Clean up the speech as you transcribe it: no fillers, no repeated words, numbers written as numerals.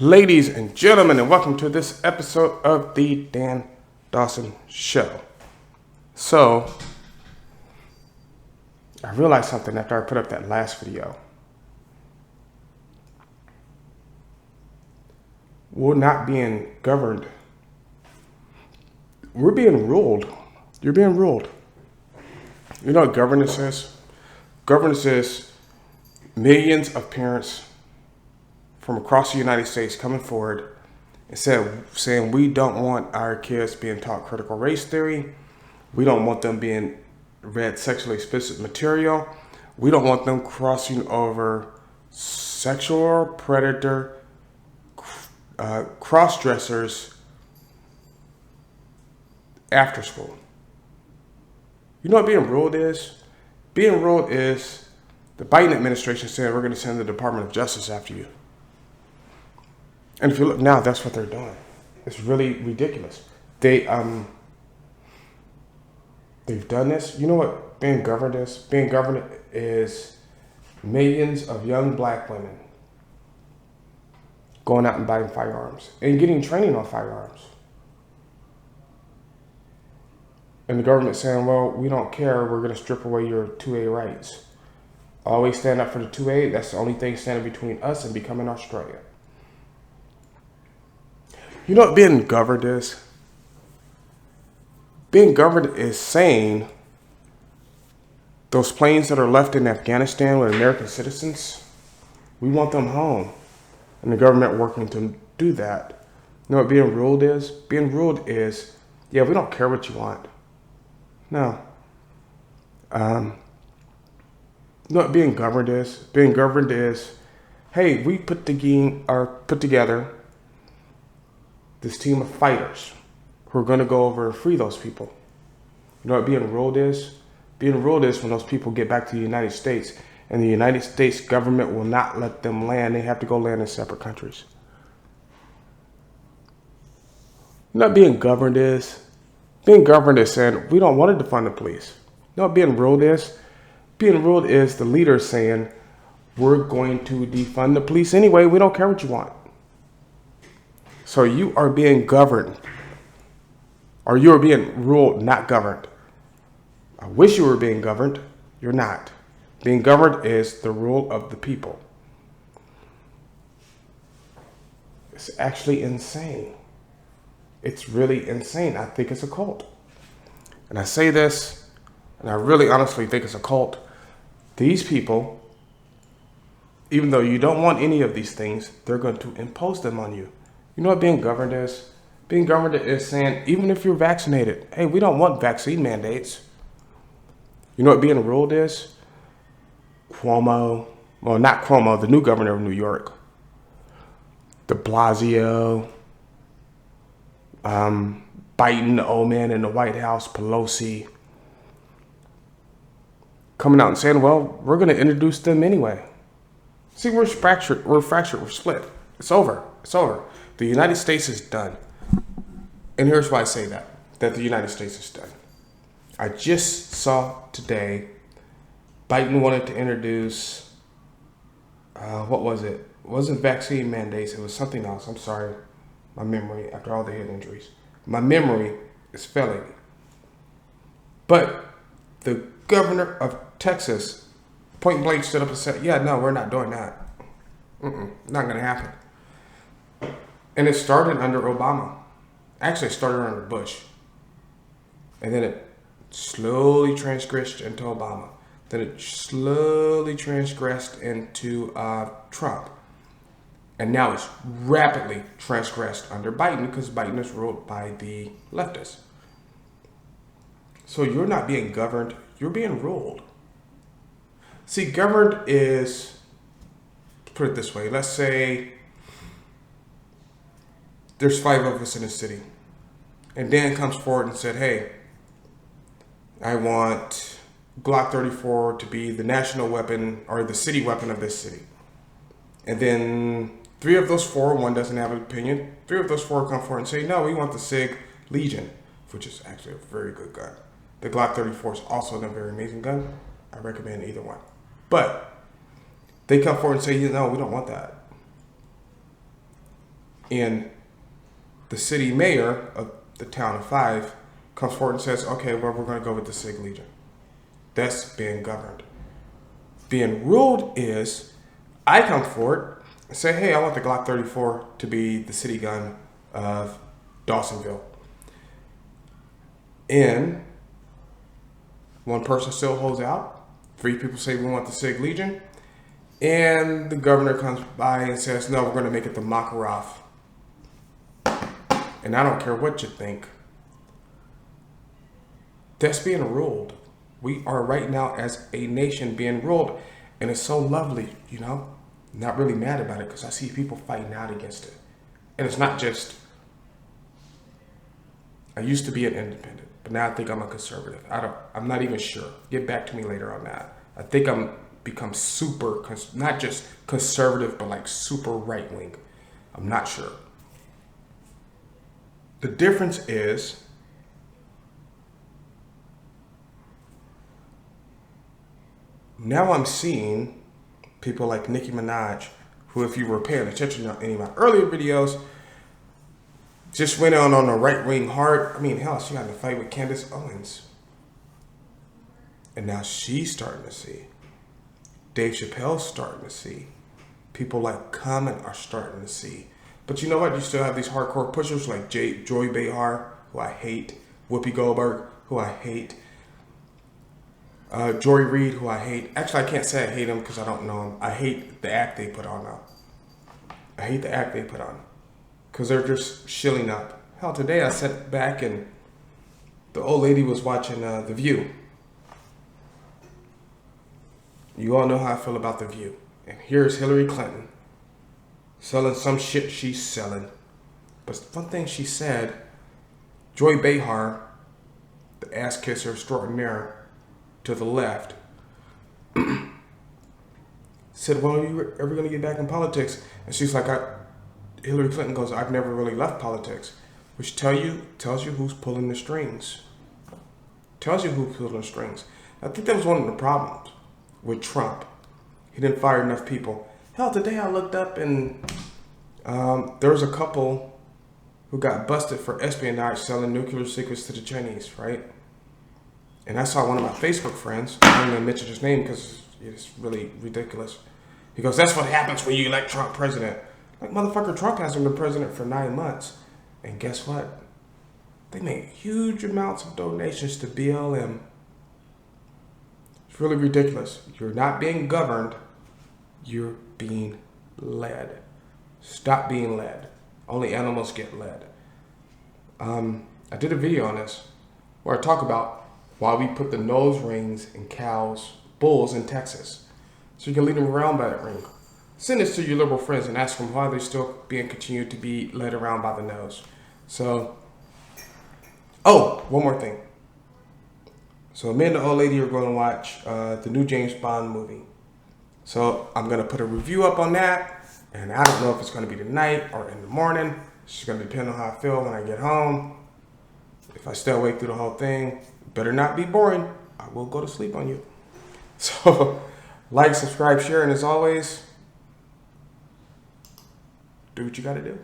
Ladies and gentlemen, and welcome to this episode of the Dan Dawson Show. So, I realized something after I put up that last video. We're not being governed. We're being ruled. You're being ruled. You know what governance is? Governance is millions of parents from across the United States coming forward and saying we don't want our kids being taught critical race theory. We don't want them being read sexually explicit material. We don't want them crossing over sexual predator, cross-dressers after school. You know what being ruled is? Being ruled is the Biden administration saying we're going to send the Department of Justice after you. And if you look now, that's what they're doing. It's really ridiculous. They've done this. You know what being governed is? Being governed is millions of young black women going out and buying firearms and getting training on firearms. And the government saying, well, we don't care. We're going to strip away your 2A rights. Always stand up for the 2A. That's the only thing standing between us and becoming Australia. You know what being governed is? Being governed is saying those planes that are left in Afghanistan with American citizens, we want them home. And the government working to do that. You know what being ruled is? Being ruled is, yeah, we don't care what you want. No. You know what being governed is? Being governed is, hey, we put together this team of fighters who are going to go over and free those people. You know what being ruled is? Being ruled is when those people get back to the United States and the United States government will not let them land. They have to go land in separate countries. You know what being governed is? Being governed is saying we don't want to defund the police. You know what being ruled is? Being ruled is the leader saying we're going to defund the police anyway. We don't care what you want. So you are being governed, or you are being ruled, not governed. I wish you were being governed. You're not. Being governed is the rule of the people. It's actually insane. It's really insane. I think it's a cult. And I say this, and I really honestly think it's a cult. These people, even though you don't want any of these things, they're going to impose them on you. You know what being governed is? Being governed is saying, even if you're vaccinated, hey, we don't want vaccine mandates. You know what being ruled is? Cuomo, well, not Cuomo, the new governor of New York, de Blasio, Biden, the old man in the White House, Pelosi, coming out and saying, well, we're going to introduce them anyway. See, we're fractured, we're split. It's over. The United States is done. And here's why I say that the United States is done. I just saw today Biden wanted to introduce, what was it? It wasn't vaccine mandates. It was something else. I'm sorry. My memory, after all the head injuries. My memory is failing me. But the governor of Texas point blank stood up and said, yeah, no, we're not doing that. Not going to happen. And it started under Obama. Actually, it started under Bush. And then it slowly transgressed into Obama. Then it slowly transgressed into Trump. And now it's rapidly transgressed under Biden because Biden is ruled by the leftists. So you're not being governed, you're being ruled. See, governed is, put it this way, let's say there's 5 of us in the city. And Dan comes forward and said, hey, I want Glock 34 to be the national weapon or the city weapon of this city. And then 3 of those 4, one doesn't have an opinion. 3 of those 4 come forward and say, no, we want the SIG Legion, which is actually a very good gun. The Glock 34 is also a very amazing gun. I recommend either one. But they come forward and say, no, we don't want that. And the city mayor of the town of Five comes forward and says, okay, well, we're going to go with the Sig Legion. That's being governed. Being ruled is I come forward and say, hey, I want the Glock 34 to be the city gun of Dawsonville. And one person still holds out. 3 people say we want the Sig Legion. And the governor comes by and says, no, we're going to make it the Makarov. And I don't care what you think. That's being ruled. We are right now as a nation being ruled. And it's so lovely, you know. Not really mad about it because I see people fighting out against it. And it's not just, I used to be an independent, but now I think I'm a conservative. I'm not even sure. Get back to me later on that. I think I'm become super, not just conservative, but like super right wing. I'm not sure. The difference is now I'm seeing people like Nicki Minaj, who, if you were paying attention to any of my earlier videos, just went on a right wing hard. I mean, hell, she got in a fight with Candace Owens. And now she's starting to see. Dave Chappelle's starting to see. People like Common are starting to see. But you know what? You still have these hardcore pushers like Joy Behar, who I hate. Whoopi Goldberg, who I hate. Joy Reid, who I hate. Actually, I can't say I hate him because I don't know him. I hate the act they put on now. I hate the act they put on. Because they're just shilling up. Hell, today I sat back and the old lady was watching The View. You all know how I feel about The View. And here's Hillary Clinton selling some shit she's selling. But one thing she said, Joy Behar, the ass kisser extraordinaire to the left, said, well, are you ever going to get back in politics? And she's like, Hillary Clinton goes, I've never really left politics. Which tells you who's pulling the strings. Tells you who's pulling the strings. I think that was one of the problems with Trump. He didn't fire enough people. Hell, today I looked up and there was a couple who got busted for espionage selling nuclear secrets to the Chinese, right? And I saw one of my Facebook friends, I'm not going to mention his name because it's really ridiculous. He goes, that's what happens when you elect Trump president. Like, motherfucker, Trump hasn't been president for 9 months. And guess what? They made huge amounts of donations to BLM. It's really ridiculous. You're not being governed. You're being led. Stop being led. Only animals get led. I did a video on this where I talk about why we put the nose rings in cows, bulls in Texas. So you can lead them around by that ring. Send this to your liberal friends and ask them why they're still being continued to be led around by the nose. So, oh, one more thing. So me and the old lady are going to watch the new James Bond movie. So I'm going to put a review up on that. And I don't know if it's going to be tonight or in the morning. It's just going to depend on how I feel when I get home. If I stay awake through the whole thing, better not be boring. I will go to sleep on you. So, like, subscribe, share, and as always, do what you got to do.